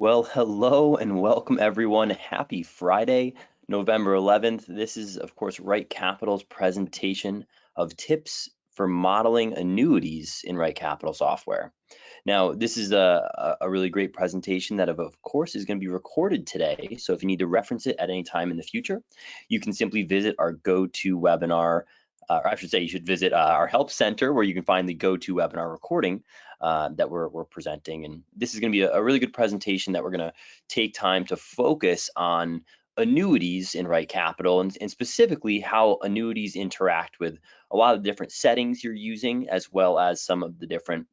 Well, hello and welcome everyone. Happy Friday, November 11th. This is, of course, Right Capital's presentation of tips for modeling annuities in Right Capital software. Now, this is a really great presentation that, of course, is going to be recorded today. So if you need to reference it at any time in the future, you can simply visit our GoToWebinar, or I should say you should visit our help center where you can find the GoToWebinar recording that we're presenting. And this is going to be a really good presentation that we're going to take time to focus on annuities in Right Capital and specifically how annuities interact with a lot of different settings you're using, as well as some of the different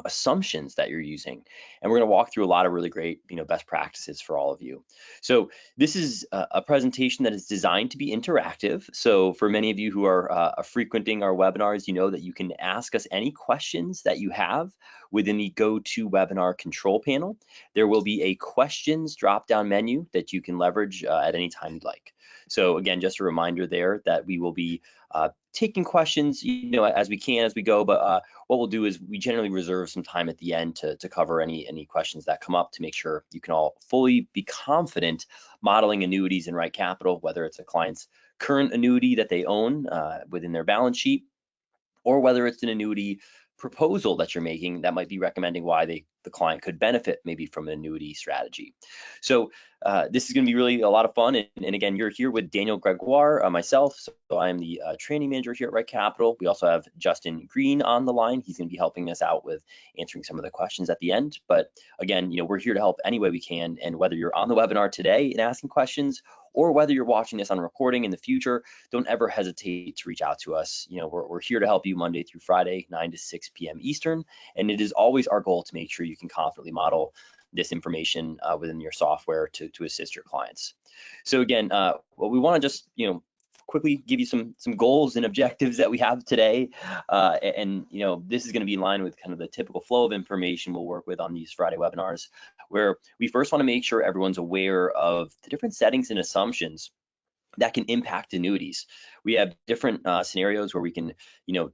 assumptions that you're using. And we're going to walk through a lot of really great, best practices for all of you. So this is a presentation that is designed to be interactive. So for many of you who are frequenting our webinars, you know that you can ask us any questions that you have within the GoToWebinar control panel. There will be a questions drop-down menu that you can leverage at any time you'd like. So again, just a reminder there that we will be taking questions, as we can as we go, but what we'll do is we generally reserve some time at the end to cover any questions that come up to make sure you can all fully be confident modeling annuities in Right Capital, whether it's a client's current annuity that they own within their balance sheet, or whether it's an annuity proposal that you're making that might be recommending why the client could benefit maybe from an annuity strategy. So this is going to be really a lot of fun. And again, you're here with Daniel Gregoire, myself. So I am the training manager here at Right Capital. We also have Justin Green on the line. He's going to be helping us out with answering some of the questions at the end. But again, we're here to help any way we can. And whether you're on the webinar today and asking questions, or whether you're watching this on recording in the future, don't ever hesitate to reach out to us. We're here to help you Monday through Friday, 9 to 6 p.m. Eastern. And it is always our goal to make sure you can confidently model this information within your software to assist your clients. So again, what we want to just, quickly give you some goals and objectives that we have today. And this is going to be in line with kind of the typical flow of information we'll work with on these Friday webinars, where we first want to make sure everyone's aware of the different settings and assumptions that can impact annuities. We have different scenarios where we can,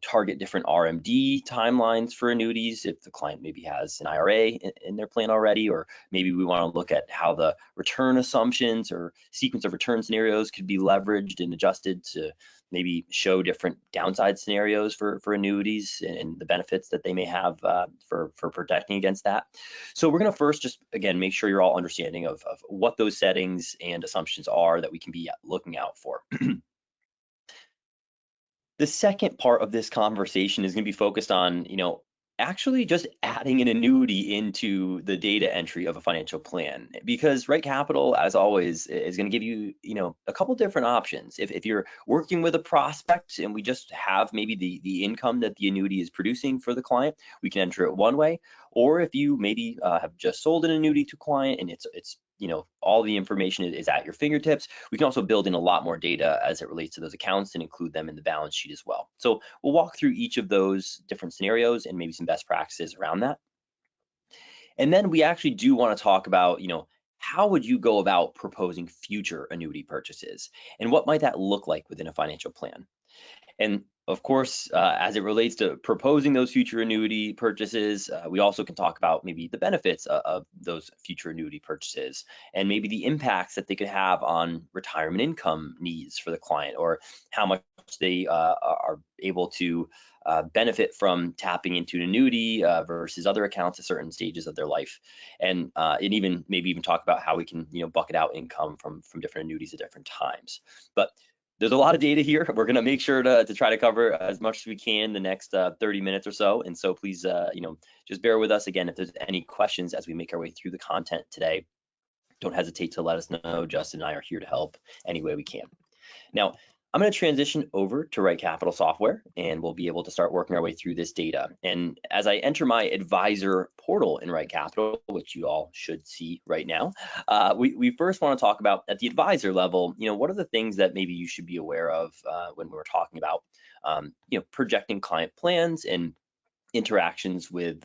target different RMD timelines for annuities if the client maybe has an IRA in their plan already, or maybe we want to look at how the return assumptions or sequence of return scenarios could be leveraged and adjusted to maybe show different downside scenarios for annuities and the benefits that they may have for protecting against that. So we're going to first just, again, make sure you're all understanding of what those settings and assumptions are that we can be looking out for. The second part of this conversation is going to be focused on, actually just adding an annuity into the data entry of a financial plan, because Right Capital, as always, is going to give you, a couple different options. If you're working with a prospect and we just have maybe the income that the annuity is producing for the client, we can enter it one way. Or if you maybe have just sold an annuity to a client and it's all the information is at your fingertips, we can also build in a lot more data as it relates to those accounts and include them in the balance sheet as well. So we'll walk through each of those different scenarios and maybe some best practices around that. And then we actually do want to talk about, how would you go about proposing future annuity purchases, and what might that look like within a financial plan? And of course, as it relates to proposing those future annuity purchases, we also can talk about maybe the benefits of those future annuity purchases and maybe the impacts that they could have on retirement income needs for the client, or how much they are able to benefit from tapping into an annuity versus other accounts at certain stages of their life. And even maybe even talk about how we can bucket out income from different annuities at different times. But there's a lot of data here. We're going to make sure to try to cover as much as we can the next 30 minutes or so. And so please, just bear with us. Again, if there's any questions as we make our way through the content today, don't hesitate to let us know. Justin and I are here to help any way we can. Now, I'm going to transition over to Right Capital software, and we'll be able to start working our way through this data. And as I enter my advisor portal in Right Capital, which you all should see right now, we first want to talk about at the advisor level, what are the things that maybe you should be aware of when we're talking about, projecting client plans and interactions with,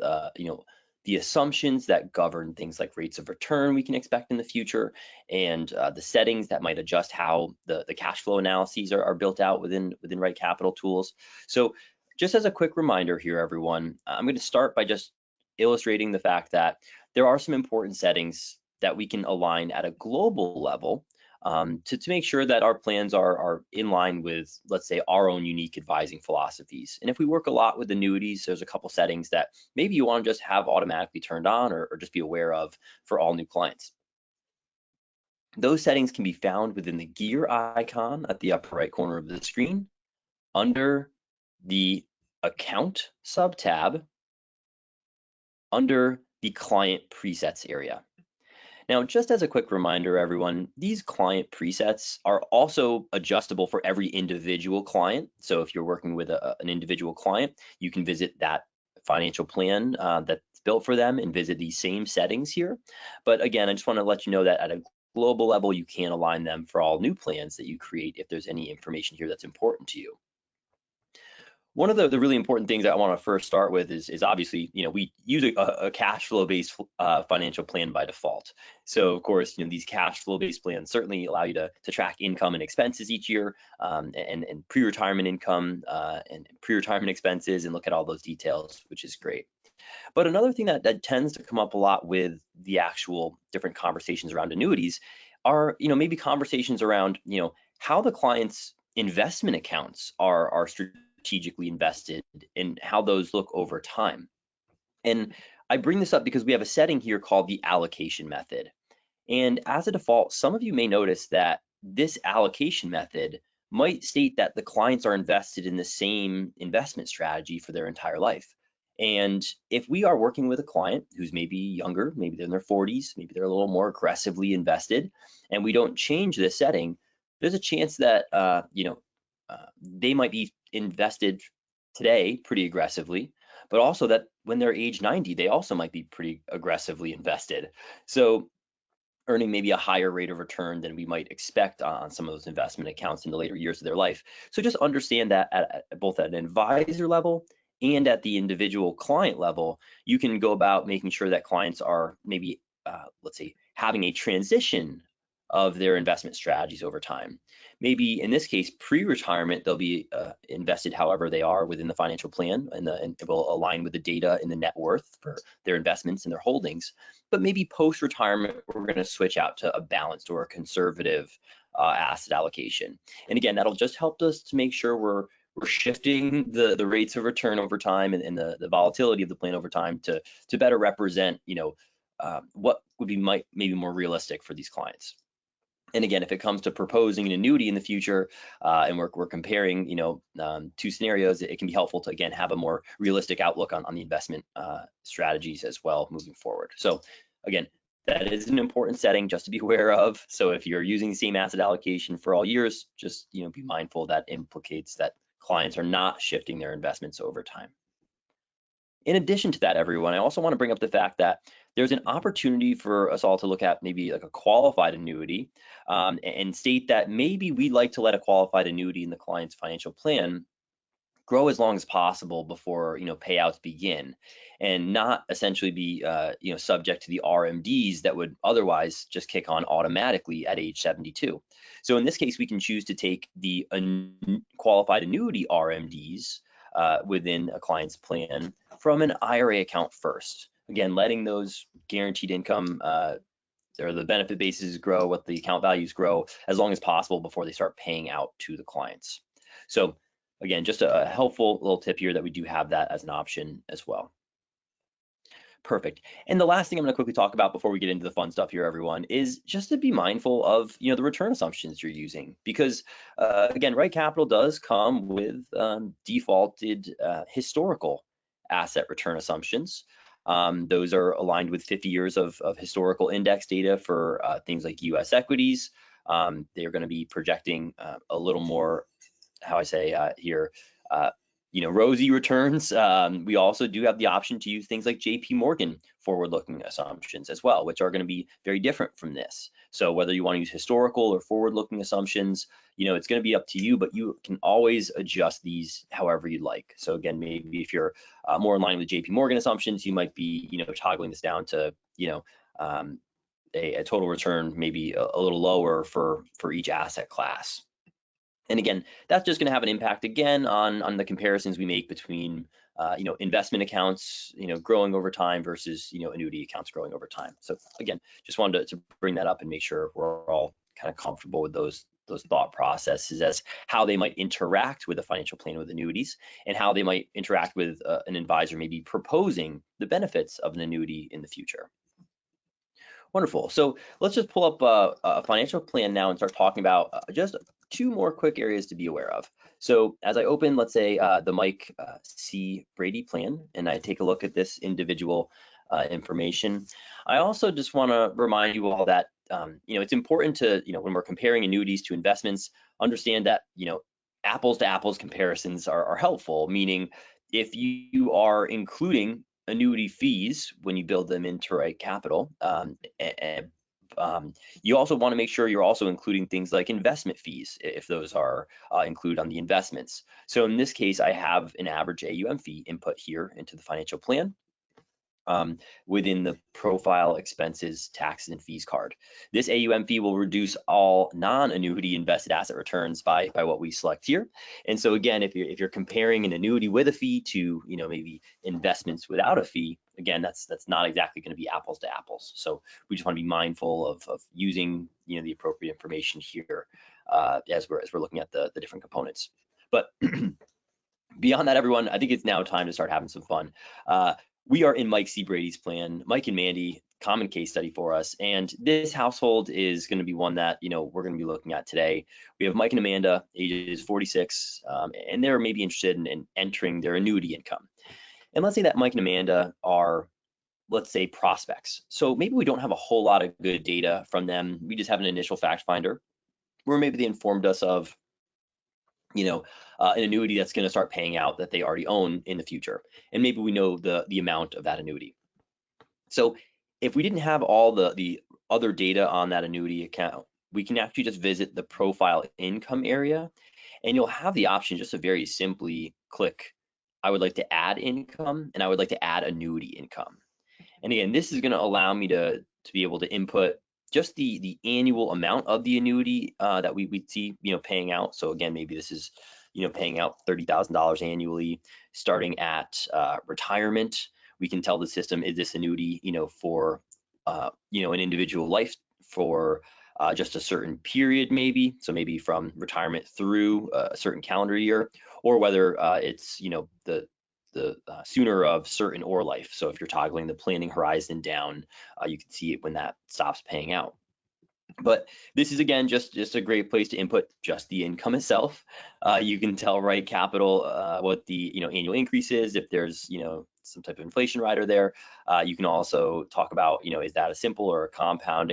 the assumptions that govern things like rates of return we can expect in the future, and the settings that might adjust how the cash flow analyses are built out within Right Capital tools. So just as a quick reminder here, everyone, I'm going to start by just illustrating the fact that there are some important settings that we can align at a global level to make sure that our plans are in line with, let's say, our own unique advising philosophies. And if we work a lot with annuities, there's a couple settings that maybe you want to just have automatically turned on or just be aware of for all new clients. Those settings can be found within the gear icon at the upper right corner of the screen under the account subtab under the client presets area. Now, just as a quick reminder, everyone, these client presets are also adjustable for every individual client. So if you're working with an individual client, you can visit that financial plan that's built for them and visit these same settings here. But again, I just want to let you know that at a global level, you can align them for all new plans that you create if there's any information here that's important to you. One of the really important things that I want to first start with is obviously, we use a cash flow based financial plan by default. So of course, these cash flow based plans certainly allow you to track income and expenses each year, and pre-retirement income and pre-retirement expenses, and look at all those details, which is great. But another thing that tends to come up a lot with the actual different conversations around annuities are, maybe conversations around, how the client's investment accounts are strategically invested and how those look over time. And I bring this up because we have a setting here called the allocation method. And as a default, some of you may notice that this allocation method might state that the clients are invested in the same investment strategy for their entire life. And if we are working with a client who's maybe younger, maybe they're in their 40s, maybe they're a little more aggressively invested, and we don't change this setting, there's a chance that they might be invested today pretty aggressively, but also that when they're age 90, they also might be pretty aggressively invested. So earning maybe a higher rate of return than we might expect on some of those investment accounts in the later years of their life. So just understand that at both at an advisor level and at the individual client level, you can go about making sure that clients are maybe, let's say, having a transition of their investment strategies over time. Maybe in this case, pre-retirement, they'll be invested however they are within the financial plan, and it will align with the data in the net worth for their investments and their holdings. But maybe post-retirement, we're going to switch out to a balanced or a conservative asset allocation. And again, that'll just help us to make sure we're shifting the rates of return over time and the volatility of the plan over time to better represent, what would be maybe more realistic for these clients. And again, if it comes to proposing an annuity in the future, and we're comparing, two scenarios, it can be helpful to, again, have a more realistic outlook on the investment strategies as well moving forward. So again, that is an important setting just to be aware of. So if you're using the same asset allocation for all years, just be mindful that implicates that clients are not shifting their investments over time. In addition to that, everyone, I also want to bring up the fact that there's an opportunity for us all to look at maybe like a qualified annuity, and state that maybe we'd like to let a qualified annuity in the client's financial plan grow as long as possible before payouts begin, and not essentially be subject to the RMDs that would otherwise just kick on automatically at age 72. So in this case, we can choose to take the qualified annuity RMDs within a client's plan from an IRA account first. Again, letting those guaranteed income or the benefit bases grow, what the account values grow as long as possible before they start paying out to the clients. So again, just a helpful little tip here that we do have that as an option as well. Perfect. And the last thing I'm going to quickly talk about before we get into the fun stuff here, everyone, is just to be mindful of the return assumptions you're using, because again, RightCapital does come with defaulted historical asset return assumptions. Those are aligned with 50 years of historical index data for things like US equities. They're going to be projecting a little more, rosy returns. We also do have the option to use things like JP Morgan forward-looking assumptions as well, which are going to be very different from this. So whether you want to use historical or forward-looking assumptions, it's going to be up to you, but you can always adjust these however you'd like. So again, maybe if you're more in line with JP Morgan assumptions, you might be, toggling this down to, a total return maybe a little lower for each asset class. And again, that's just going to have an impact again on the comparisons we make between investment accounts, growing over time versus, annuity accounts growing over time. So again, just wanted to bring that up and make sure we're all kind of comfortable with those thought processes as how they might interact with a financial plan with annuities and how they might interact with an advisor maybe proposing the benefits of an annuity in the future. Wonderful. So let's just pull up a financial plan now and start talking about just 2 more quick areas to be aware of. So as I open, let's say, the Mike C. Brady plan, and I take a look at this individual information, I also just want to remind you all that it's important to, when we're comparing annuities to investments, understand that, apples to apples comparisons are helpful, meaning if you are including annuity fees when you build them into RightCapital, you also want to make sure you're also including things like investment fees if those are included on the investments. So in this case, I have an average AUM fee input here into the financial plan within the profile expenses, taxes, and fees card. This AUM fee will reduce all non-annuity invested asset returns by what we select here. And so again, if you're comparing an annuity with a fee to maybe investments without a fee, again, that's not exactly going to be apples to apples. So we just want to be mindful of using the appropriate information here as we're looking at the different components. But beyond that, everyone, I think it's now time to start having some fun. We are in Mike C. Brady's plan. Mike and Mandy, common case study for us. And this household is going to be one that, we're going to be looking at today. We have Mike and Amanda, ages 46, and they're maybe interested in entering their annuity income. And let's say that Mike and Amanda are, let's say, prospects. So maybe we don't have a whole lot of good data from them. We just have an initial fact finder where maybe they informed us of an annuity that's going to start paying out that they already own in the future. And maybe we know the amount of that annuity. So if we didn't have all the other data on that annuity account, we can actually just visit the profile income area, and you'll have the option just to very simply click, I would like to add income, and I would like to add annuity income. And again, this is going to allow me to be able to input just the annual amount of the annuity that we see paying out. So again, maybe this is paying out $30,000 annually, starting at retirement. We can tell the system, is this annuity for an individual life for just a certain period, maybe, so maybe from retirement through a certain calendar year, or whether it's the sooner of certain or life. So if you're toggling the planning horizon down, you can see it when that stops paying out. But this is, again, just a great place to input just the income itself. You can tell RightCapital what the annual increase is, if there's some type of inflation rider there. You can also talk about is that a simple or a compound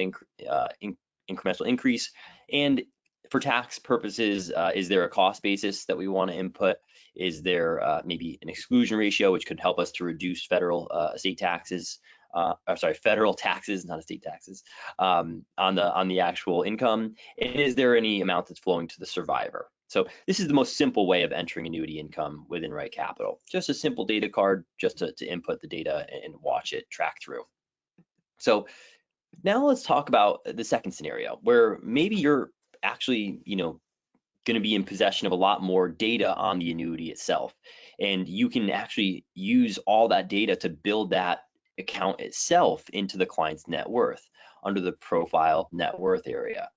incremental increase, and for tax purposes, is there a cost basis that we want to input? Is there maybe an exclusion ratio, which could help us to reduce federal estate taxes? Federal taxes, not estate taxes, on the actual income. And is there any amount that's flowing to the survivor? So this is the most simple way of entering annuity income within RightCapital. Just a simple data card, just to input the data and watch it track through. So now let's talk about the second scenario, where maybe you're actually, going to be in possession of a lot more data on the annuity itself, and you can actually use all that data to build that account itself into the client's net worth under the profile net worth area.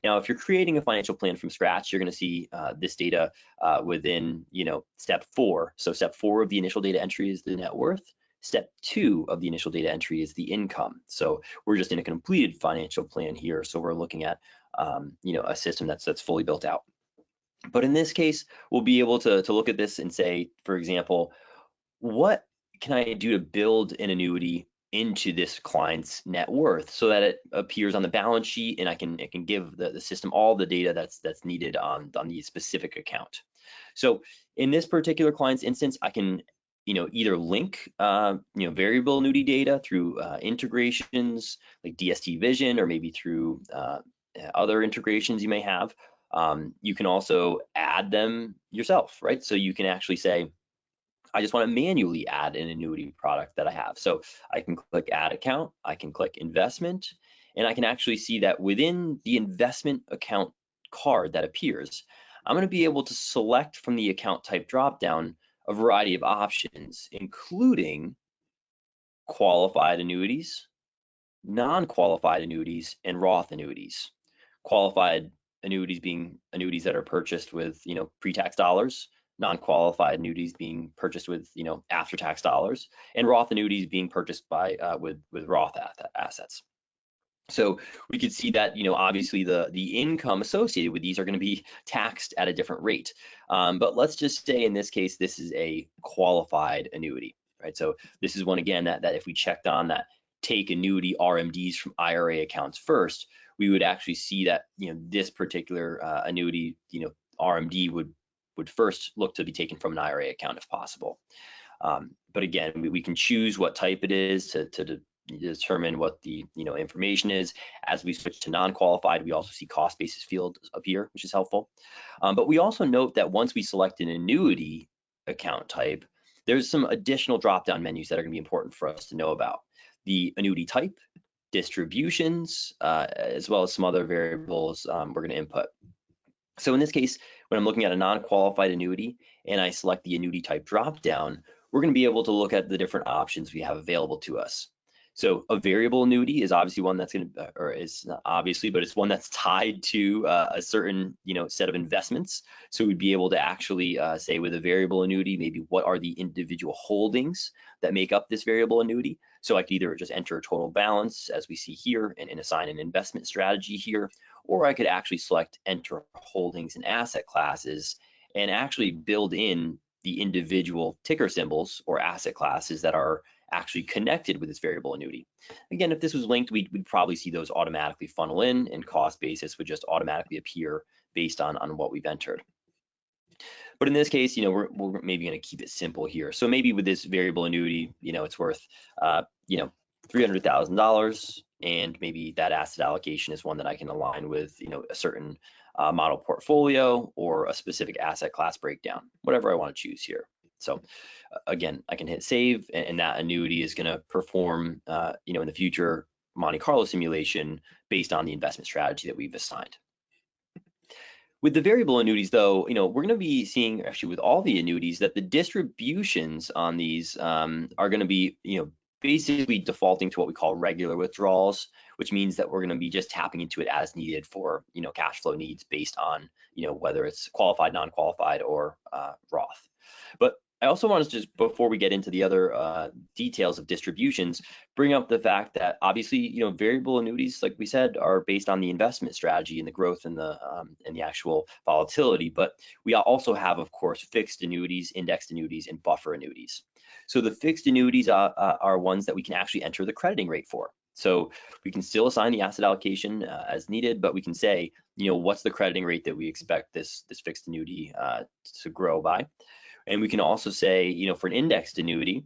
Now, if you're creating a financial plan from scratch, you're going to see this data within step 4. So step 4 of the initial data entry is the net worth. Step 2 of the initial data entry is the income. So we're just in a completed financial plan here. So we're looking at a system that's fully built out. But in this case, we'll be able to look at this and say, for example, what can I do to build an annuity into this client's net worth so that it appears on the balance sheet, and I can give the system all the data that's needed on the specific account. So in this particular client's instance, I can either link variable annuity data through integrations like DST Vision, or maybe through other integrations you may have. You can also add them yourself, right? So you can actually say, I just want to manually add an annuity product that I have. So I can click add account, I can click investment, and I can actually see that within the investment account card that appears, I'm going to be able to select from the account type dropdown a variety of options, including qualified annuities, non-qualified annuities, and Roth annuities. Qualified annuities being annuities that are purchased with, pre-tax dollars, non-qualified annuities being purchased with, after-tax dollars, and Roth annuities being purchased by with Roth assets. So we could see that, obviously the income associated with these are going to be taxed at a different rate. But let's just say in this case, this is a qualified annuity, right? So this is one, again, that if we checked on that take annuity RMDs from IRA accounts first, we would actually see that, this particular annuity, RMD would first look to be taken from an IRA account if possible. But again, we can choose what type it is to determine what the information is. As we switch to non-qualified, we also see cost basis field appear, which is helpful. But we also note that once we select an annuity account type, there's some additional drop-down menus that are going to be important for us to know about. The annuity type, distributions, as well as some other variables we're going to input. So in this case, when I'm looking at a non-qualified annuity and I select the annuity type drop-down, we're going to be able to look at the different options we have available to us. So a variable annuity is obviously one that's going to, or is not obviously, but it's one that's tied to a certain, set of investments. So we'd be able to actually say with a variable annuity, maybe what are the individual holdings that make up this variable annuity. So I could either just enter a total balance as we see here and assign an investment strategy here, or I could actually select enter holdings and asset classes and actually build in the individual ticker symbols or asset classes that are actually connected with this variable annuity. Again, if this was linked, we'd probably see those automatically funnel in, and cost basis would just automatically appear based on what we've entered. But in this case, we're maybe going to keep it simple here. So maybe with this variable annuity, it's worth, $300,000, and maybe that asset allocation is one that I can align with, a certain model portfolio or a specific asset class breakdown, whatever I want to choose here. So again, I can hit save, and that annuity is going to perform, in the future Monte Carlo simulation based on the investment strategy that we've assigned. With the variable annuities, though, we're going to be seeing, actually with all the annuities, that the distributions on these are going to be, basically defaulting to what we call regular withdrawals, which means that we're going to be just tapping into it as needed for, cash flow needs based on, whether it's qualified, non-qualified, or Roth. But I also want to just, before we get into the other details of distributions, bring up the fact that obviously, variable annuities, like we said, are based on the investment strategy and the growth and the actual volatility. But we also have, of course, fixed annuities, indexed annuities, and buffer annuities. So the fixed annuities are ones that we can actually enter the crediting rate for. So we can still assign the asset allocation as needed, but we can say, what's the crediting rate that we expect this fixed annuity to grow by. And we can also say, for an indexed annuity,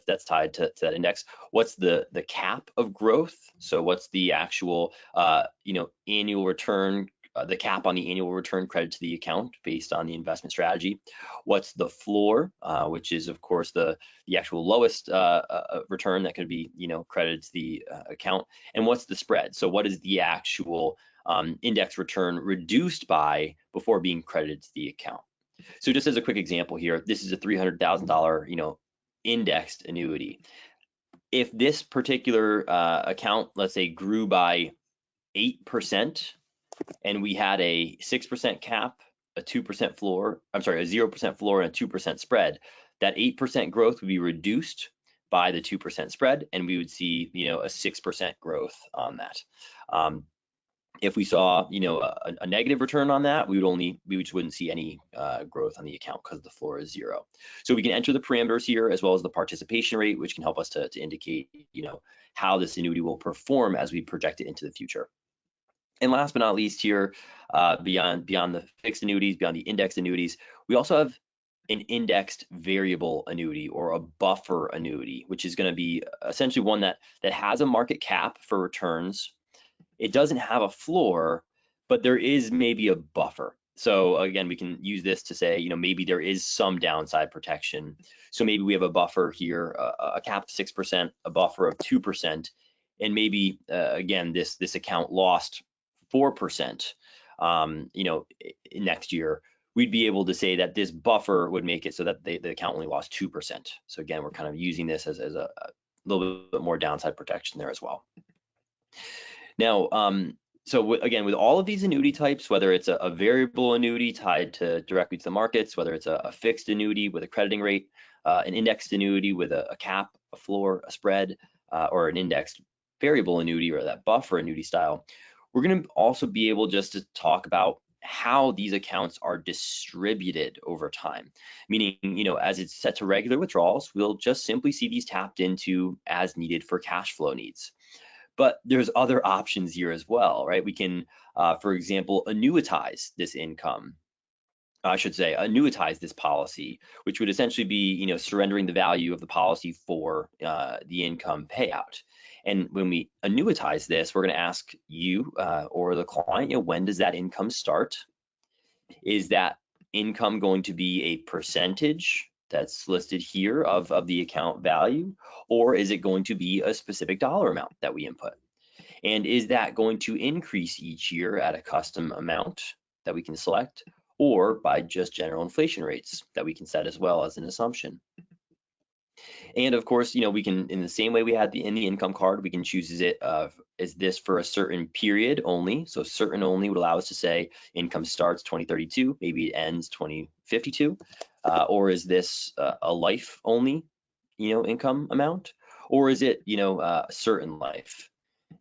that's tied to that index, what's the cap of growth? So what's the actual, annual return, the cap on the annual return credit to the account based on the investment strategy? What's the floor, which is, of course, the actual lowest return that could be, credited to the account? And what's the spread? So what is the actual index return reduced by before being credited to the account? So just as a quick example here, this is a $300,000, indexed annuity. If this particular account, let's say, grew by 8%, and we had a 6% cap, a 2% floor, a 0% floor, and a 2% spread, that 8% growth would be reduced by the 2% spread, and we would see, a 6% growth on that. If we saw, a negative return on that, we just wouldn't see any growth on the account because the floor is 0. So we can enter the parameters here as well as the participation rate, which can help us to indicate, how this annuity will perform as we project it into the future. And last but not least here, beyond the fixed annuities, beyond the indexed annuities, we also have an indexed variable annuity or a buffer annuity, which is going to be essentially one that has a market cap for returns. It doesn't have a floor, but there is maybe a buffer. So again, we can use this to say, maybe there is some downside protection. So maybe we have a buffer here, a cap of 6%, a buffer of 2%, and maybe again, this account lost 4%, next year. we'd be able to say that this buffer would make it so that the account only lost 2%. So again, we're kind of using this as a little bit more downside protection there as well. Now, so again, with all of these annuity types, whether it's a variable annuity tied directly to the markets, whether it's a fixed annuity with a crediting rate, an indexed annuity with a cap, a floor, a spread, or an indexed variable annuity or that buffer annuity style, we're going to also be able just to talk about how these accounts are distributed over time. Meaning, as it's set to regular withdrawals, we'll just simply see these tapped into as needed for cash flow needs. But there's other options here as well, right? We can, for example, annuitize this income. I should say annuitize this policy, which would essentially be, surrendering the value of the policy for the income payout. And when we annuitize this, we're going to ask you or the client, when does that income start? Is that income going to be a percentage that's listed here of the account value, or is it going to be a specific dollar amount that we input? And is that going to increase each year at a custom amount that we can select, or by just general inflation rates that we can set as well as an assumption? And of course, we can, in the same way we had in the income card, we can choose is this for a certain period only? So certain only would allow us to say income starts 2032, maybe it ends 2052, or is this a life only, income amount, or is it, a certain life?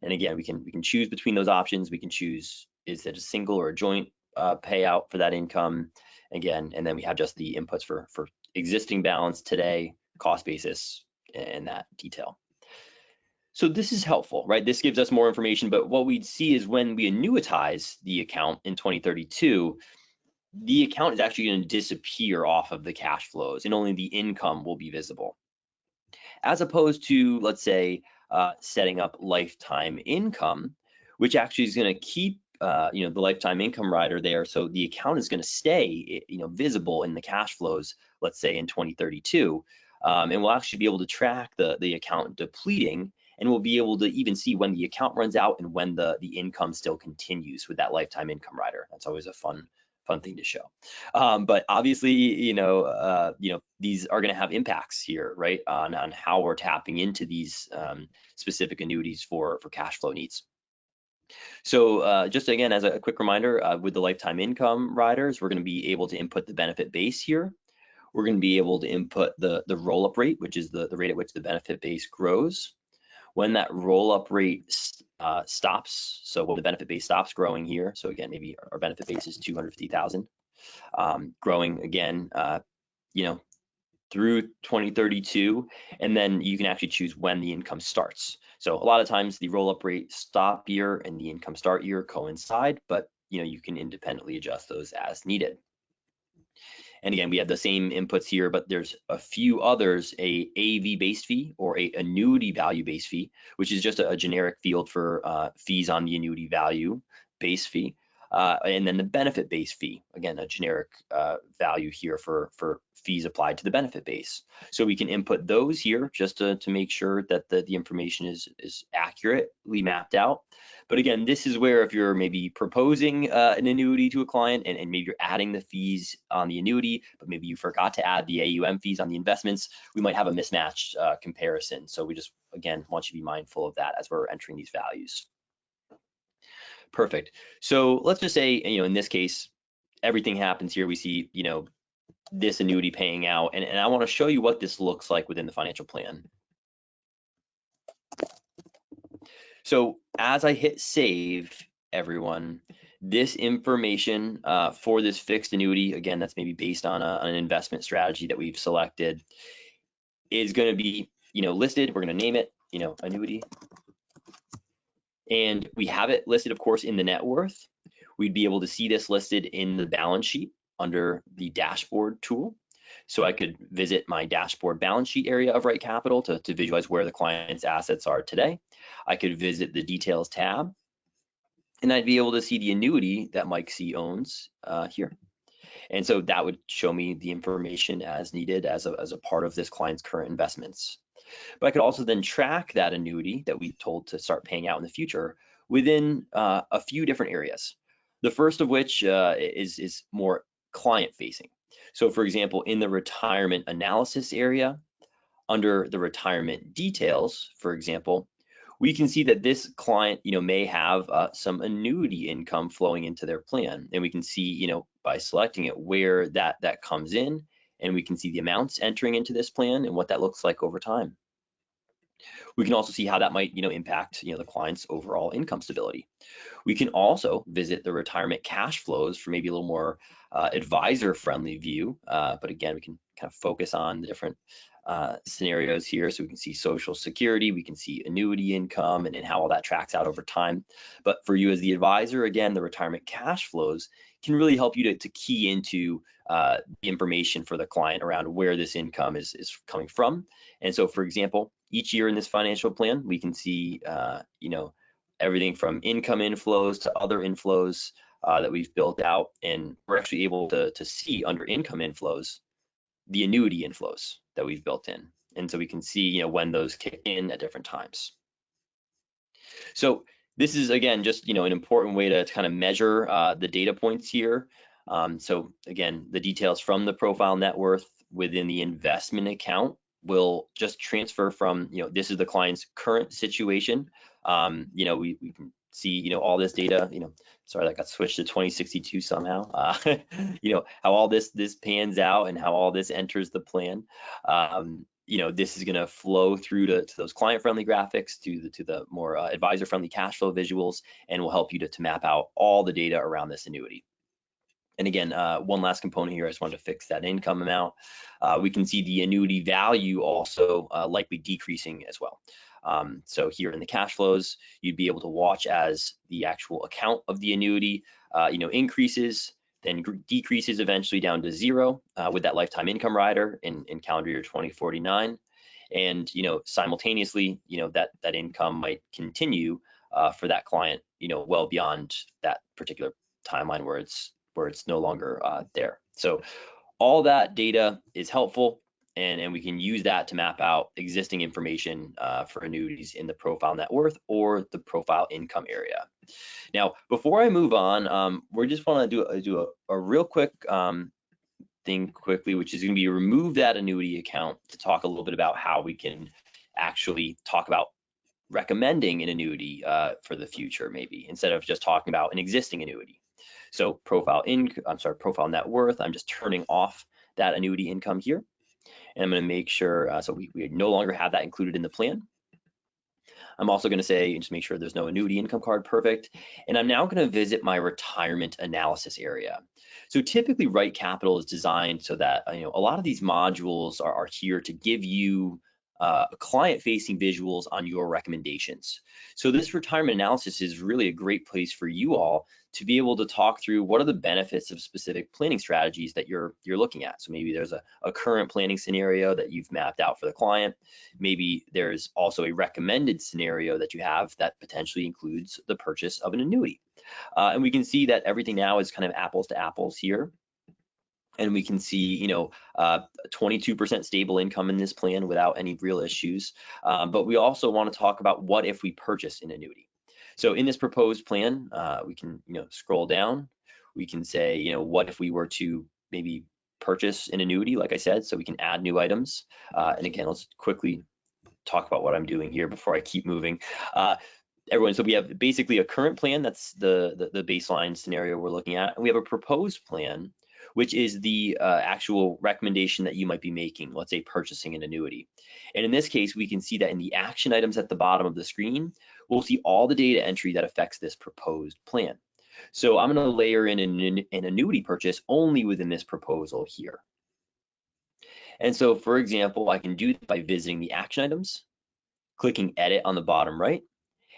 And again, we can choose between those options. We can choose, is it a single or a joint payout for that income? Again, and then we have just the inputs for existing balance today, cost basis, and that detail. So this is helpful, right? This gives us more information, but what we'd see is when we annuitize the account in 2032, the account is actually going to disappear off of the cash flows and only the income will be visible. As opposed to, let's say, setting up lifetime income, which actually is going to keep the lifetime income rider there. So the account is going to stay, visible in the cash flows, let's say in 2032. And we'll actually be able to track the account depleting, and we'll be able to even see when the account runs out and when the income still continues with that lifetime income rider. That's always a fun thing to show. But obviously, these are going to have impacts here, right, on how we're tapping into these specific annuities for cash flow needs. So just again, as a quick reminder, with the lifetime income riders, we're going to be able to input the benefit base here. We're going to be able to input the roll-up rate, which is the rate at which the benefit base grows. When that roll-up rate stops, so when the benefit base stops growing here, so again, maybe our benefit base is 250,000, growing again, through 2032, and then you can actually choose when the income starts. So a lot of times the roll-up rate stop year and the income start year coincide, but you can independently adjust those as needed. And again, we have the same inputs here, but there's a few others, a AV-based fee or a annuity value-based fee, which is just a generic field for fees on the annuity value base fee. And then the benefit base fee, again, a generic value here for fees applied to the benefit base. So we can input those here just to make sure that the information is accurately mapped out. But again, this is where if you're maybe proposing an annuity to a client and maybe you're adding the fees on the annuity, but maybe you forgot to add the AUM fees on the investments, we might have a mismatched comparison. So we just, again, want you to be mindful of that as we're entering these values. Perfect. So let's just say, in this case, everything happens here. We see, this annuity paying out, and I want to show you what this looks like within the financial plan. So as I hit save, everyone, this information for this fixed annuity, again, that's maybe based on an investment strategy that we've selected, is going to be, listed. We're going to name it, annuity. And we have it listed, of course, in the net worth. We'd be able to see this listed in the balance sheet under the dashboard tool. So I could visit my dashboard balance sheet area of RightCapital to visualize where the client's assets are today. I could visit the details tab, and I'd be able to see the annuity that Mike C owns here. And so that would show me the information as needed as a part of this client's current investments. But I could also then track that annuity that we told to start paying out in the future within a few different areas. The first of which is more client facing. So for example, in the retirement analysis area, under the retirement details, for example, we can see that this client, may have some annuity income flowing into their plan, and we can see, by selecting it, where that comes in, and we can see the amounts entering into this plan and what that looks like over time. We can also see how that might, impact, the client's overall income stability. We can also visit the retirement cash flows for maybe a little more advisor-friendly view. But again, we can kind of focus on the different scenarios here. So we can see Social Security, we can see annuity income, and how all that tracks out over time. But for you as the advisor, again, the retirement cash flows can really help you to key into the information for the client around where this income is coming from. And so, for example, each year in this financial plan, we can see, everything from income inflows to other inflows that we've built out, and we're actually able to see under income inflows the annuity inflows that we've built in, and so we can see when those kick in at different times. So this is, again, just an important way to kind of measure the data points here. So again, the details from the profile net worth within the investment account will just transfer from, this is the client's current situation. We can see, all this data, sorry, that got switched to 2062 somehow, how all this pans out and how all this enters the plan. This is going to flow through to those client-friendly graphics, to the more advisor-friendly cash flow visuals, and will help you to map out all the data around this annuity. And again, one last component here, I just wanted to fix that income amount. We can see the annuity value also likely decreasing as well. So here in the cash flows, you'd be able to watch as the actual account of the annuity, increases, then decreases eventually down to zero with that lifetime income rider in calendar year 2049. And, simultaneously, that income might continue for that client, well beyond that particular timeline where it's no longer there. So all that data is helpful, and we can use that to map out existing information for annuities in the profile net worth or the profile income area. Now, before I move on, we just want to do a real quick thing quickly, which is going to be remove that annuity account to talk a little bit about how we can actually talk about recommending an annuity for the future, maybe, instead of just talking about an existing annuity. So profile net worth, I'm just turning off that annuity income here. And I'm going to make sure, so we no longer have that included in the plan. I'm also going to say, just make sure there's no annuity income card, perfect. And I'm now going to visit my retirement analysis area. So typically RightCapital is designed so that, a lot of these modules are here to give you client-facing visuals on your recommendations. So this retirement analysis is really a great place for you all to be able to talk through what are the benefits of specific planning strategies that you're looking at. So maybe there's a current planning scenario that you've mapped out for the client. Maybe there's also a recommended scenario that you have that potentially includes the purchase of an annuity. And we can see that everything now is kind of apples to apples here. And we can see, 22% stable income in this plan without any real issues. But we also want to talk about what if we purchase an annuity. So in this proposed plan, we can, scroll down. We can say, what if we were to maybe purchase an annuity, like I said, so we can add new items. And again, let's quickly talk about what I'm doing here before I keep moving. Everyone, so we have basically a current plan, that's the baseline scenario we're looking at. And we have a proposed plan, which is the actual recommendation that you might be making, let's say purchasing an annuity. And in this case, we can see that in the action items at the bottom of the screen, we'll see all the data entry that affects this proposed plan. So I'm going to layer in an annuity purchase only within this proposal here. And so, for example, I can do that by visiting the action items, clicking edit on the bottom right,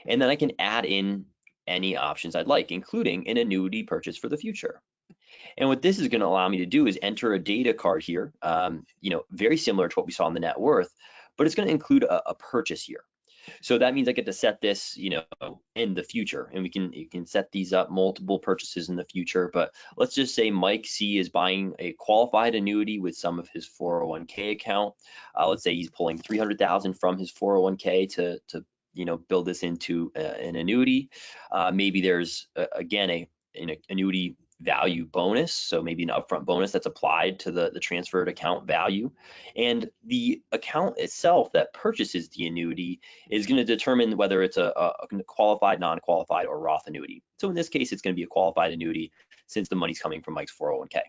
and then I can add in any options I'd like, including an annuity purchase for the future. And what this is going to allow me to do is enter a data card here, very similar to what we saw in the net worth, but it's going to include a purchase here. So that means I get to set this, in the future, and you can set these up multiple purchases in the future. But let's just say Mike C is buying a qualified annuity with some of his 401k account. Let's say he's pulling 300,000 from his 401k to build this into an annuity. Maybe there's again an annuity value bonus, so maybe an upfront bonus that's applied to the transferred account value. And the account itself that purchases the annuity is going to determine whether it's a qualified, non-qualified, or Roth annuity. So in this case, it's going to be a qualified annuity since the money's coming from Mike's 401k.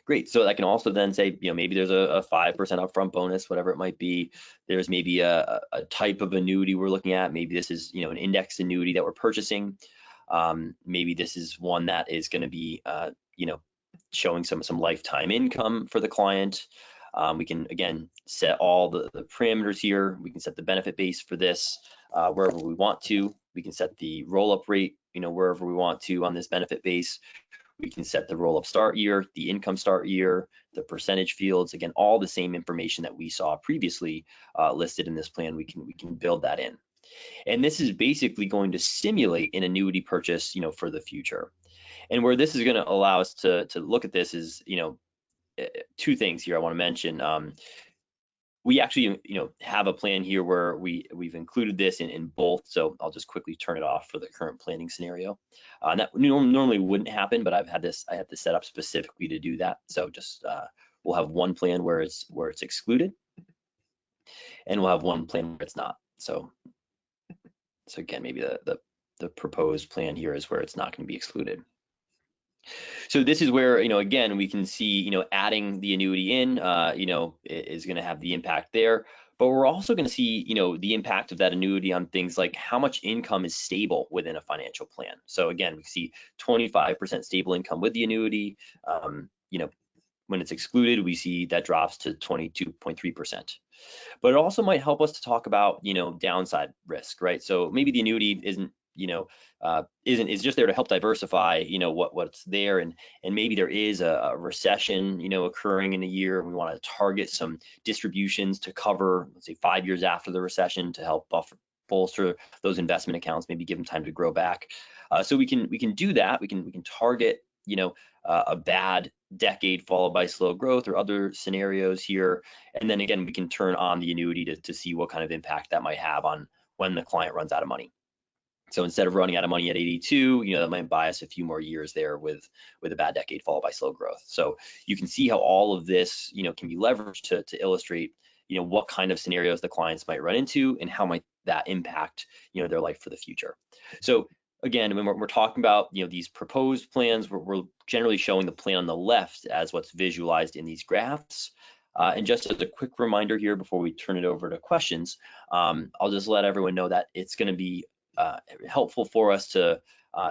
Great. So I can also then say, maybe there's a 5% upfront bonus, whatever it might be. There's maybe a type of annuity we're looking at. Maybe this is, an index annuity that we're purchasing. Maybe this is one that is going to be, showing some lifetime income for the client. We can, again, set all the parameters here. We can set the benefit base for this wherever we want to. We can set the roll-up rate, wherever we want to on this benefit base. We can set the roll-up start year, the income start year, the percentage fields. Again, all the same information that we saw previously listed in this plan. We can build that in. And this is basically going to simulate an annuity purchase, for the future. And where this is going to allow us to look at this is, two things here I want to mention. We actually, have a plan here where we've included this in both. So I'll just quickly turn it off for the current planning scenario. That normally wouldn't happen, but I had this set up specifically to do that. So just we'll have one plan where it's excluded, and we'll have one plan where it's not. So again, maybe the proposed plan here is where it's not going to be excluded. So this is where, again, we can see, adding the annuity in, is going to have the impact there. But we're also going to see, the impact of that annuity on things like how much income is stable within a financial plan. So again, we see 25% stable income with the annuity. When it's excluded, we see that drops to 22.3%. But it also might help us to talk about, downside risk, right? So maybe the annuity isn't is just there to help diversify, what's there, and maybe there is a recession, occurring in a year. We want to target some distributions to cover, let's say, 5 years after the recession to help bolster those investment accounts, maybe give them time to grow back. So we can do that. We can target, a bad decade followed by slow growth or other scenarios here, and then again we can turn on the annuity to see what kind of impact that might have on when the client runs out of money. So instead of running out of money at 82, that might buy us a few more years there with a bad decade followed by slow growth. So you can see how all of this, can be leveraged to illustrate, what kind of scenarios the clients might run into and how might that impact, their life for the future. So again, when we're talking about, these proposed plans, we're generally showing the plan on the left as what's visualized in these graphs. And just as a quick reminder here before we turn it over to questions, I'll just let everyone know that it's going to be helpful for us to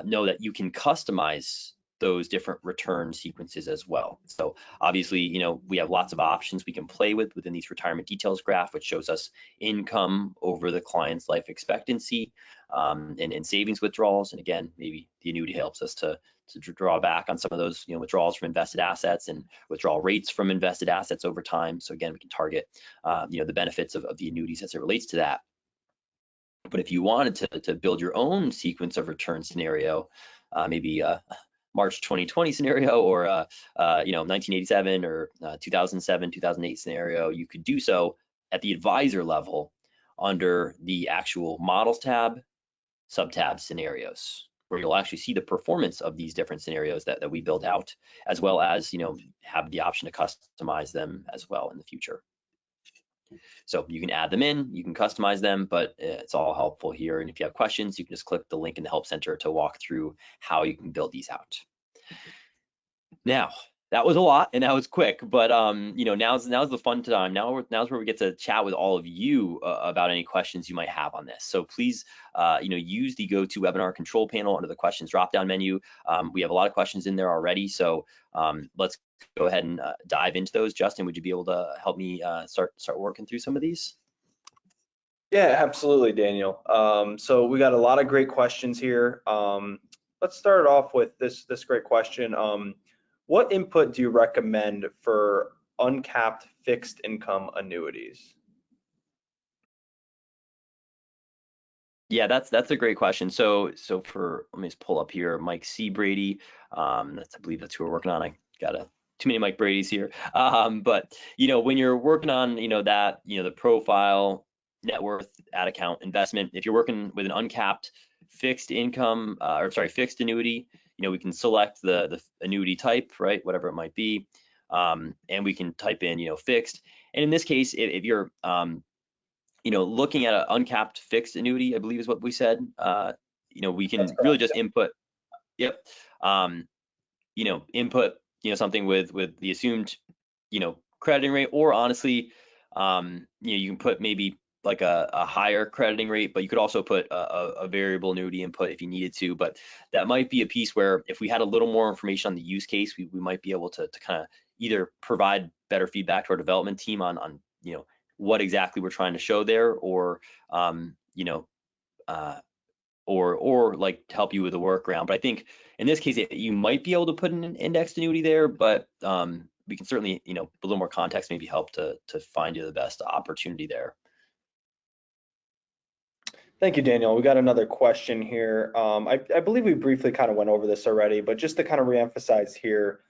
know that you can customize those different return sequences as well. So obviously, we have lots of options we can play with within these retirement details graph, which shows us income over the client's life expectancy, and savings withdrawals. And again, maybe the annuity helps us to draw back on some of those, withdrawals from invested assets and withdrawal rates from invested assets over time. So again, we can target, the benefits of the annuities as it relates to that. But if you wanted to build your own sequence of return scenario, maybe a March 2020 scenario, or 1987 or 2007, 2008 scenario, you could do so at the advisor level under the actual models tab, sub-tab scenarios, where you'll actually see the performance of these different scenarios that we build out, as well as have the option to customize them as well in the future. So you can add them in, you can customize them, but it's all helpful here. And if you have questions, you can just click the link in the Help Center to walk through how you can build these out. Now, that was a lot and that was quick, but now's the fun time. Now's where we get to chat with all of you about any questions you might have on this. So please, use the GoToWebinar control panel under the questions drop-down menu. We have a lot of questions in there already, so let's go ahead and dive into those. Justin, would you be able to help me start working through some of these? Yeah, absolutely, Daniel. So we got a lot of great questions here. Let's start off with this great question. What input do you recommend for uncapped fixed income annuities? Yeah, that's a great question. So let me just pull up here, Mike C. Brady. I believe that's who we're working on. I got too many Mike Brady's here. But when you're working on that the profile, net worth, add account, investment, if you're working with an uncapped fixed income fixed annuity, we can select the annuity type, right, whatever it might be, and we can type in, fixed. And in this case, if you're looking at an uncapped fixed annuity, I believe is what we said, we That's can really correct. just input, yep, input, something with the assumed, crediting rate, or honestly, you can put maybe like a higher crediting rate, but you could also put a variable annuity input if you needed to. But that might be a piece where if we had a little more information on the use case, we might be able to kind of either provide better feedback to our development team on what exactly we're trying to show there, or uh, or like help you with a workaround. But I think in this case, you might be able to put an indexed annuity there, but we can certainly, a little more context maybe help to find you the best opportunity there. Thank you, Daniel. We got another question here. I believe we briefly kind of went over this already, but just to kind of reemphasize here,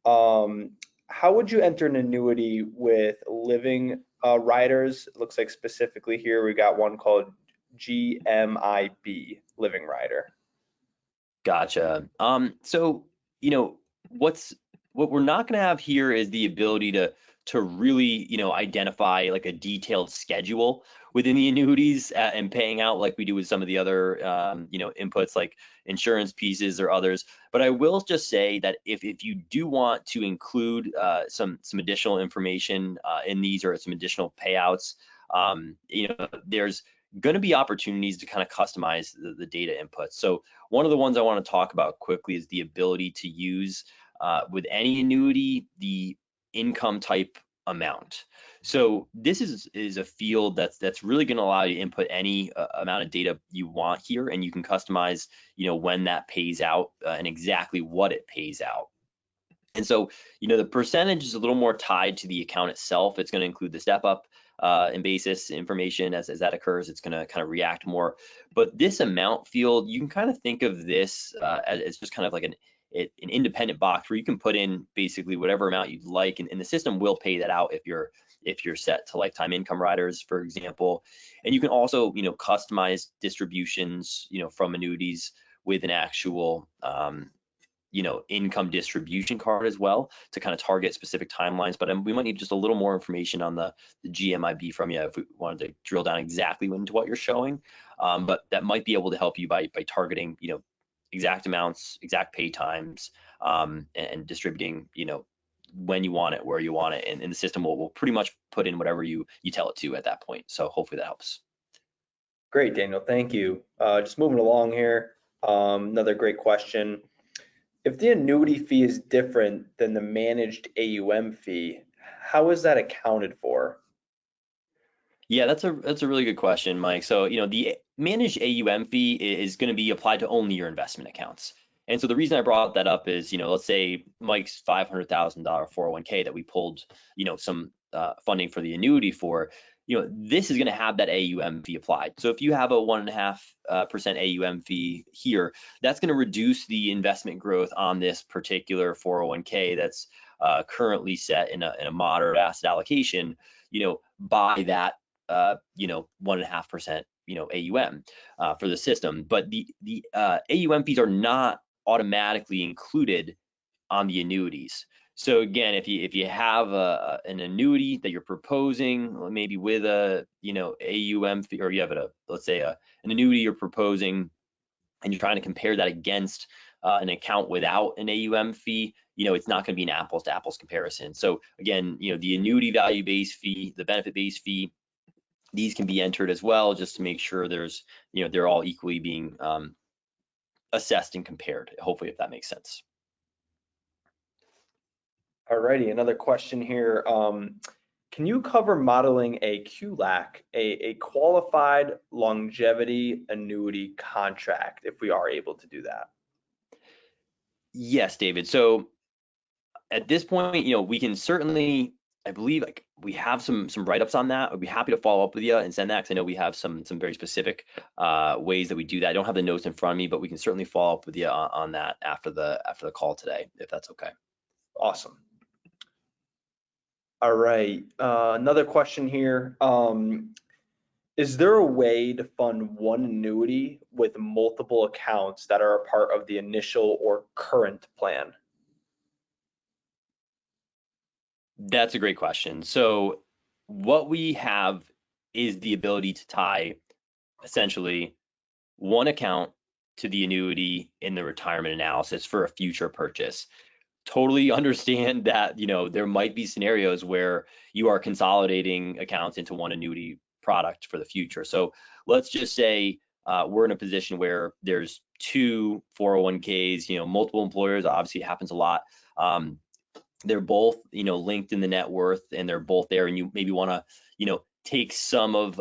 how would you enter an annuity with living riders? It looks like specifically here we got one called GMIB, living rider. Gotcha. So, what we're not going to have here is the ability to really, identify like a detailed schedule within the annuities, and paying out like we do with some of the other, inputs like insurance pieces or others. But I will just say that if you do want to include some additional information in these, or some additional payouts, there's going to be opportunities to kind of customize the data inputs. So one of the ones I want to talk about quickly is the ability to use with any annuity the income type amount. So this is a field that's really going to allow you to input any amount of data you want here, and you can customize, when that pays out, and exactly what it pays out. And so, the percentage is a little more tied to the account itself. It's going to include the step up and basis information as that occurs. It's going to kind of react more. But this amount field, you can kind of think of this as just kind of like an independent box where you can put in basically whatever amount you'd like, and the system will pay that out if you're set to lifetime income riders, for example. And you can also, customize distributions, from annuities with an actual income distribution card as well, to kind of target specific timelines. But we might need just a little more information on the GMIB from you if we wanted to drill down exactly into what you're showing. But that might be able to help you by targeting, exact amounts, exact pay times, and distributing, when you want it, where you want it, and the system will pretty much put in whatever you tell it to at that point. So hopefully that helps. Great, Daniel. Thank you. Just moving along here. Another great question. If the annuity fee is different than the managed AUM fee, how is that accounted for? Yeah, that's a really good question, Mike. So, the managed AUM fee is going to be applied to only your investment accounts. And so the reason I brought that up is, let's say Mike's $500,000 401k that we pulled, some funding for the annuity for, this is going to have that AUM fee applied. So if you have a 1.5% AUM fee here, that's going to reduce the investment growth on this particular 401k that's currently set in a moderate asset allocation, by that 1.5%, AUM for the system. But the AUM fees are not automatically included on the annuities. So again, if you have an annuity that you're proposing, maybe with a AUM fee, or you have let's say an annuity you're proposing, and you're trying to compare that against an account without an AUM fee, it's not going to be an apples to apples comparison. So again, the annuity value based fee, the benefit based fee, these can be entered as well, just to make sure there's, they're all equally being assessed and compared, hopefully, if that makes sense. Alrighty, another question here. Can you cover modeling a QLAC, a qualified longevity annuity contract, if we are able to do that? Yes, David. So at this point, we can certainly, I believe, like we have some write-ups on that. I'd be happy to follow up with you and send that, because I know we have some very specific ways that we do that. I don't have the notes in front of me, but we can certainly follow up with you on that after the call today, if that's okay. Awesome. All right, another question here. Is there a way to fund one annuity with multiple accounts that are a part of the initial or current plan? That's a great question. So what we have is the ability to tie essentially one account to the annuity in the retirement analysis for a future purchase. Totally understand that, there might be scenarios where you are consolidating accounts into one annuity product for the future. So let's just say we're in a position where there's two 401ks, multiple employers. Obviously, it happens a lot. They're both, linked in the net worth, and they're both there, and you maybe want to, take some of,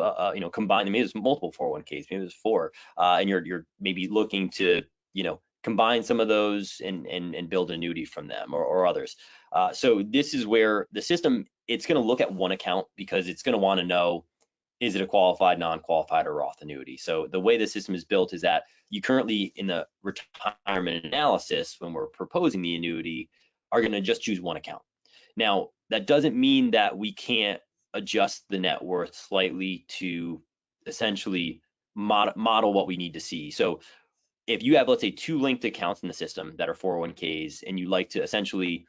combine them. Maybe there's multiple 401ks, maybe there's four, and you're maybe looking to, combine some of those and build an annuity from them, or others. So this is where the system, it's going to look at one account because it's going to want to know, is it a qualified, non-qualified, or Roth annuity? So the way the system is built is that you currently, in the retirement analysis, when we're proposing the annuity, are going to just choose one account. Now, that doesn't mean that we can't adjust the net worth slightly to essentially model what we need to see. So if you have, let's say, two linked accounts in the system that are 401ks, and you like to essentially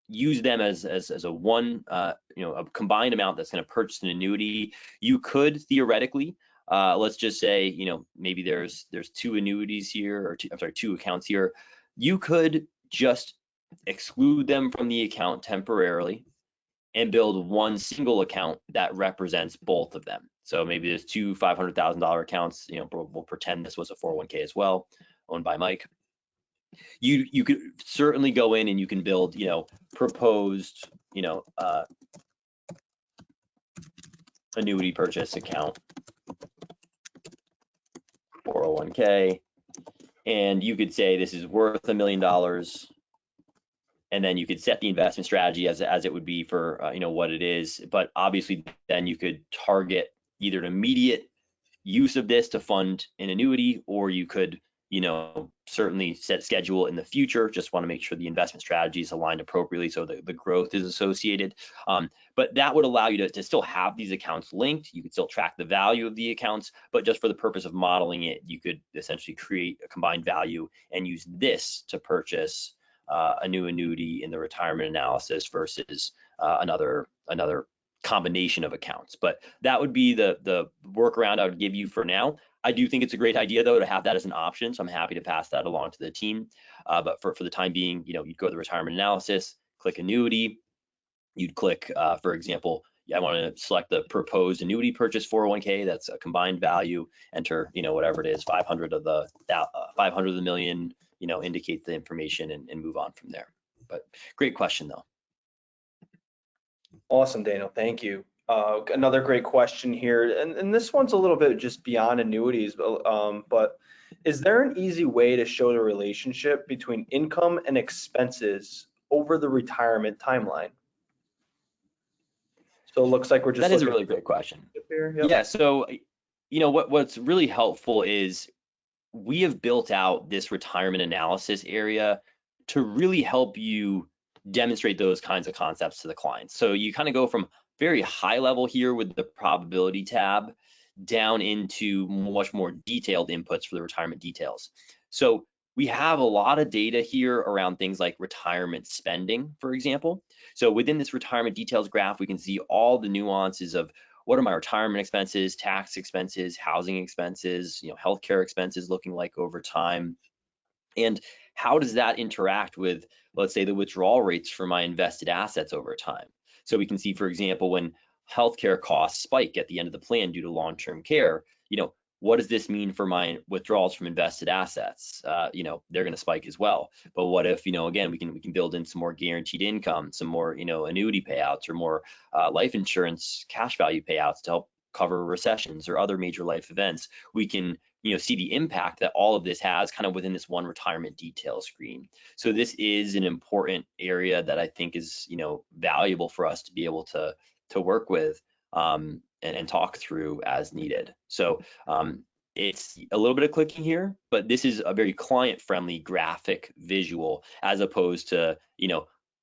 use them as a one, a combined amount that's going to purchase an annuity, you could theoretically, let's just say, maybe there's two annuities here, or two accounts here. You could just exclude them from the account temporarily and build one single account that represents both of them. So maybe there's two $500,000 accounts. We'll pretend this was a 401k as well, owned by Mike. You could certainly go in and you can build, proposed, annuity purchase account, 401k, and you could say this is worth $1 million, and then you could set the investment strategy as it would be for what it is. But obviously, then you could target either an immediate use of this to fund an annuity, or you could certainly set schedule in the future. Just want to make sure the investment strategy is aligned appropriately so the growth is associated. But that would allow you to still have these accounts linked. You could still track the value of the accounts, but just for the purpose of modeling it, you could essentially create a combined value and use this to purchase a new annuity in the retirement analysis versus another combination of accounts. But that would be the workaround I would give you for now. I do think it's a great idea, though, to have that as an option, so I'm happy to pass that along to the team. But for the time being, you'd go to the retirement analysis, click annuity, you'd click, for example, I want to select the proposed annuity purchase 401k. That's a combined value. Enter, whatever it is, 500 of the 500 of the million. Indicate the information and move on from there. But great question, though. Awesome, Daniel. Thank you. Another great question here, and this one's a little bit just beyond annuities, but is there an easy way to show the relationship between income and expenses over the retirement timeline? So it looks like we're just That is a looking really great question. here. Yep. Yeah. So, what's really helpful is we have built out this retirement analysis area to really help you demonstrate those kinds of concepts to the clients. So you kind of go from very high level here with the probability tab down into much more detailed inputs for the retirement details. So we have a lot of data here around things like retirement spending, for example. So within this retirement details graph, we can see all the nuances of what are my retirement expenses, tax expenses, housing expenses, healthcare expenses looking like over time, and how does that interact with, let's say, the withdrawal rates for my invested assets over time. So we can see, for example, when healthcare costs spike at the end of the plan due to long-term care, what does this mean for my withdrawals from invested assets? They're going to spike as well. But what if, again, we can build in some more guaranteed income, some more, annuity payouts, or more life insurance cash value payouts to help cover recessions or other major life events. We can, see the impact that all of this has kind of within this one retirement detail screen. So this is an important area that I think is, valuable for us to be able to work with. And talk through as needed. So it's a little bit of clicking here, but this is a very client-friendly graphic visual, as opposed to,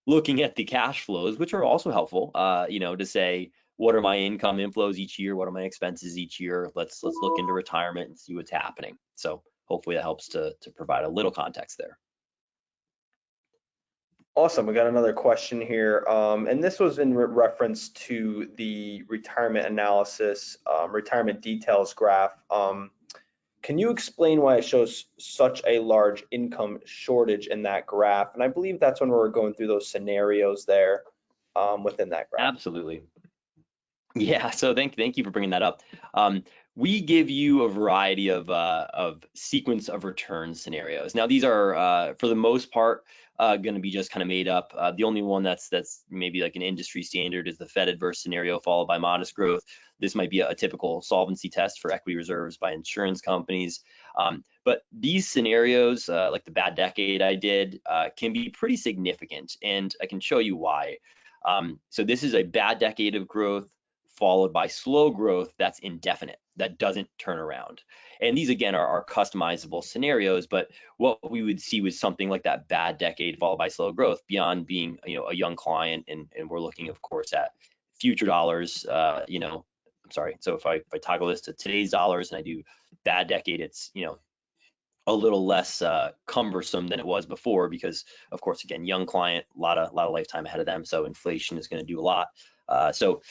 looking at the cash flows, which are also helpful, to say, what are my income inflows each year? What are my expenses each year? Let's look into retirement and see what's happening. So hopefully that helps to provide a little context there. Awesome. We got another question here. And this was in reference to the retirement analysis, retirement details graph. Can you explain why it shows such a large income shortage in that graph? And I believe that's when we were going through those scenarios there within that graph. Absolutely. Yeah, so thank you for bringing that up. We give you a variety of sequence of return scenarios. Now these are for the most part going to be just kind of made up. The only one that's maybe like an industry standard is the Fed adverse scenario followed by modest growth. This might be a typical solvency test for equity reserves by insurance companies. But these scenarios, like the bad decade I did, can be pretty significant, and I can show you why. So this is a bad decade of growth followed by slow growth that's indefinite, that doesn't turn around. And these again are customizable scenarios, but what we would see was something like that bad decade followed by slow growth beyond being a young client, and we're looking of course at future dollars. I'm sorry, so if I toggle this to today's dollars and I do bad decade, it's a little less cumbersome than it was before, because of course again, young client, a lot of lifetime ahead of them, so inflation is going to do a lot. So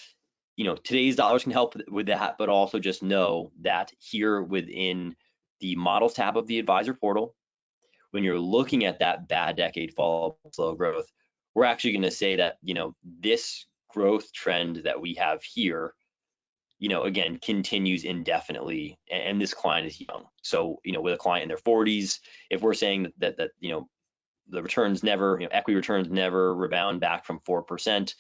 today's dollars can help with that, but also just know that here within the models tab of the advisor portal, when you're looking at that bad decade follow slow growth, we're actually going to say that this growth trend that we have here again continues indefinitely, and this client is young. So with a client in their 40s, if we're saying that the returns never, equity returns never rebound back from 4%,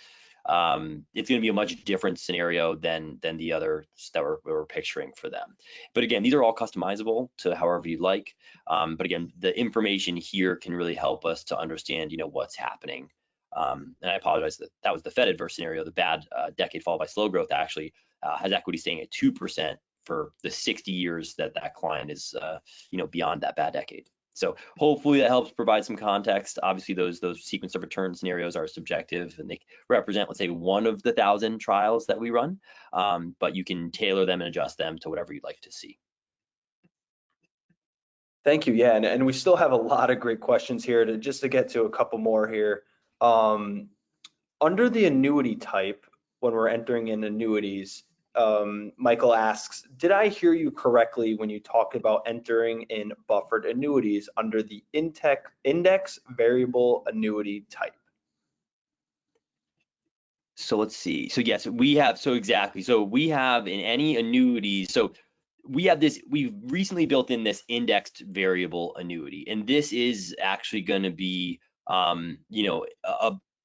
it's going to be a much different scenario than the others that we're picturing for them. But again, these are all customizable to however you'd like. But again, the information here can really help us to understand what's happening. And I apologize that was the Fed adverse scenario. The bad decade followed by slow growth actually has equity staying at 2% for the 60 years that client is beyond that bad decade. So hopefully that helps provide some context. Obviously, those sequence of return scenarios are subjective, and they represent, let's say, one of the 1,000 trials that we run, but you can tailor them and adjust them to whatever you'd like to see. Thank you. Yeah, and we still have a lot of great questions here. Just to get to a couple more here. Under the annuity type, when we're entering in annuities, Michael asks, did I hear you correctly when you talked about entering in buffered annuities under the index variable annuity type? So let's see. So yes, we have, so exactly. So we have in any annuities, so we have this, we've recently built in this indexed variable annuity, and this is actually going to be,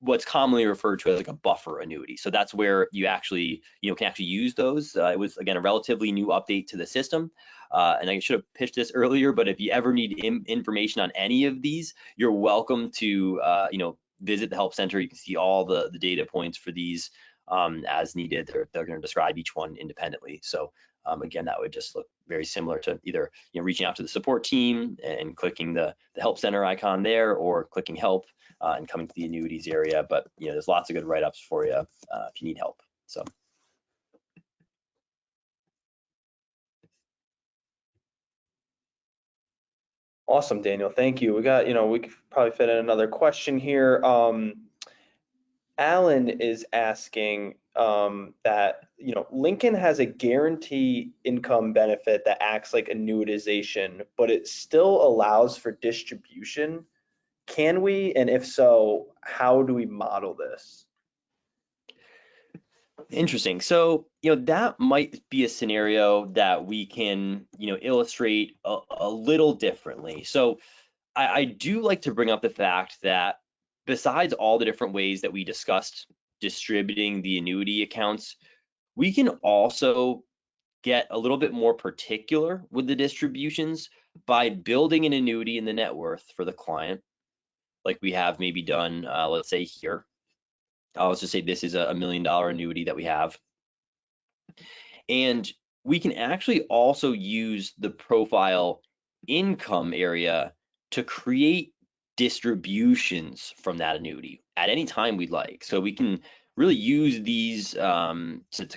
what's commonly referred to as like a buffer annuity. So that's where you actually, can actually use those. It was again a relatively new update to the system, and I should have pitched this earlier. But if you ever need information on any of these, you're welcome to, visit the help center. You can see all the data points for these as needed. They're going to describe each one independently. So again, that would just look very similar to either reaching out to the support team and clicking the help center icon there, or clicking help and coming to the annuities area. But there's lots of good write-ups for you if you need help. So. Awesome, Daniel. Thank you. We got, we could probably fit in another question here. Alan is asking that, Lincoln has a guarantee income benefit that acts like annuitization, but it still allows for distribution. Can we, and if so, how do we model this? Interesting. So, that might be a scenario that we can, illustrate a little differently. So I do like to bring up the fact that besides all the different ways that we discussed distributing the annuity accounts, we can also get a little bit more particular with the distributions by building an annuity in the net worth for the client, like we have maybe done, let's say here. Let's just say this is a $1 million annuity that we have. And we can actually also use the profile income area to create distributions from that annuity at any time we'd like. So we can really use these to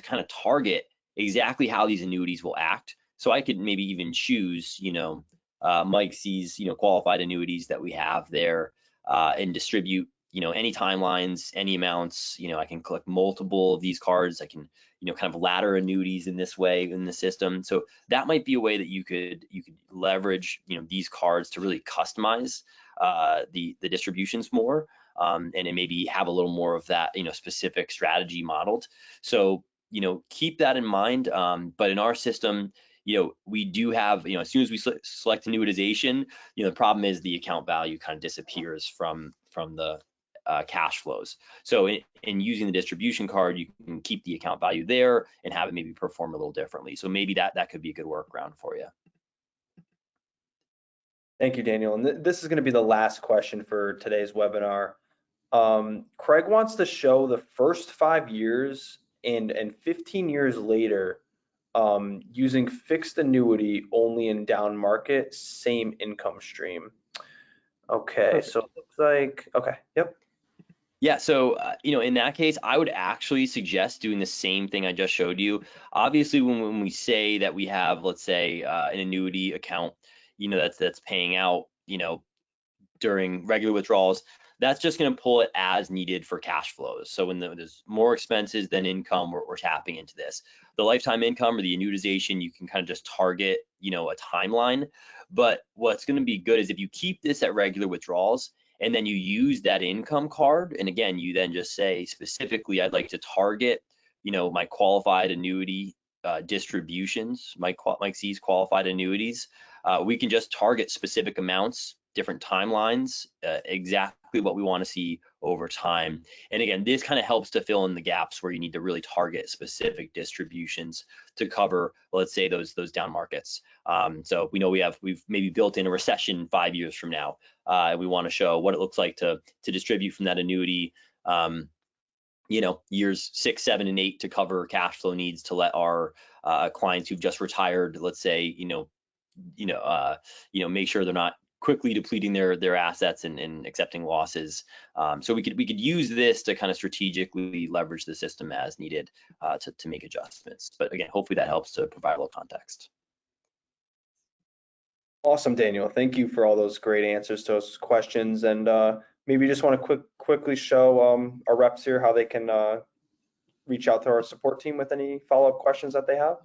kind of target exactly how these annuities will act. So I could maybe even choose, Mike sees, qualified annuities that we have there, and distribute, any timelines, any amounts. I can collect multiple of these cards. I can, kind of ladder annuities in this way in the system. So that might be a way that you could leverage, these cards to really customize the distributions more, and then maybe have a little more of that, specific strategy modeled. So, keep that in mind. But in our system, we do have, as soon as we select annuitization, the problem is the account value kind of disappears from the cash flows. So in using the distribution card, you can keep the account value there and have it maybe perform a little differently. So maybe that could be a good workaround for you. Thank you, Daniel. And this is going to be the last question for today's webinar. Craig wants to show the first 5 years and 15 years later, using fixed annuity only in down market, same income stream. Okay, so it looks like, okay, yep. Yeah, so in that case, I would actually suggest doing the same thing I just showed you. Obviously, when we say that we have, let's say, an annuity account, that's paying out, during regular withdrawals, that's just going to pull it as needed for cash flows. So when there's more expenses than income, we're tapping into this. The lifetime income or the annuitization, you can kind of just target, a timeline. But what's going to be good is if you keep this at regular withdrawals and then you use that income card, and again, you then just say specifically, I'd like to target, my qualified annuity distributions, Mike C's qualified annuities. We can just target specific amounts, different timelines, exactly what we want to see over time. And again, this kind of helps to fill in the gaps where you need to really target specific distributions to cover, let's say, those down markets. So we know we've maybe built in a recession 5 years from now, and we want to show what it looks like to distribute from that annuity. Years 6, 7, and 8 to cover cash flow needs to let our clients who've just retired, let's say, make sure they're not quickly depleting their assets and accepting losses. So we could use this to kind of strategically leverage the system as needed, to make adjustments. But again, hopefully that helps to provide a little context. Awesome, Daniel. Thank you for all those great answers to those questions. And maybe you just want to quickly show our reps here how they can reach out to our support team with any follow-up questions that they have.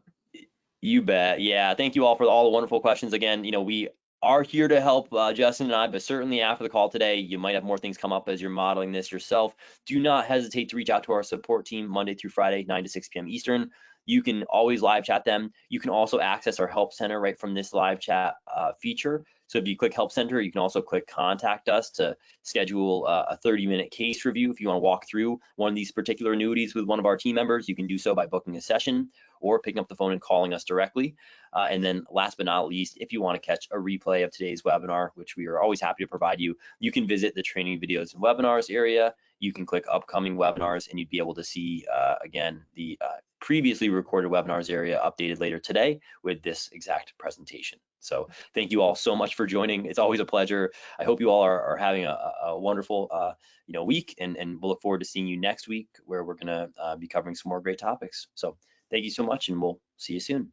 You bet. Yeah. Thank you all for all the wonderful questions. Again, we are here to help Justin and I, but certainly after the call today, you might have more things come up as you're modeling this yourself. Do not hesitate to reach out to our support team Monday through Friday, 9 to 6 p.m. Eastern. You can always live chat them. You can also access our help center right from this live chat feature. So if you click help center, you can also click contact us to schedule a 30-minute case review. If you want to walk through one of these particular annuities with one of our team members, you can do so by booking a session or picking up the phone and calling us directly. And then last but not least, if you want to catch a replay of today's webinar, which we are always happy to provide you, you can visit the training videos and webinars area. You can click upcoming webinars and you'd be able to see, again, the previously recorded webinars area updated later today with this exact presentation. So thank you all so much for joining. It's always a pleasure. I hope you all are having a wonderful week, and we'll look forward to seeing you next week where we're going to be covering some more great topics. So thank you so much, and we'll see you soon.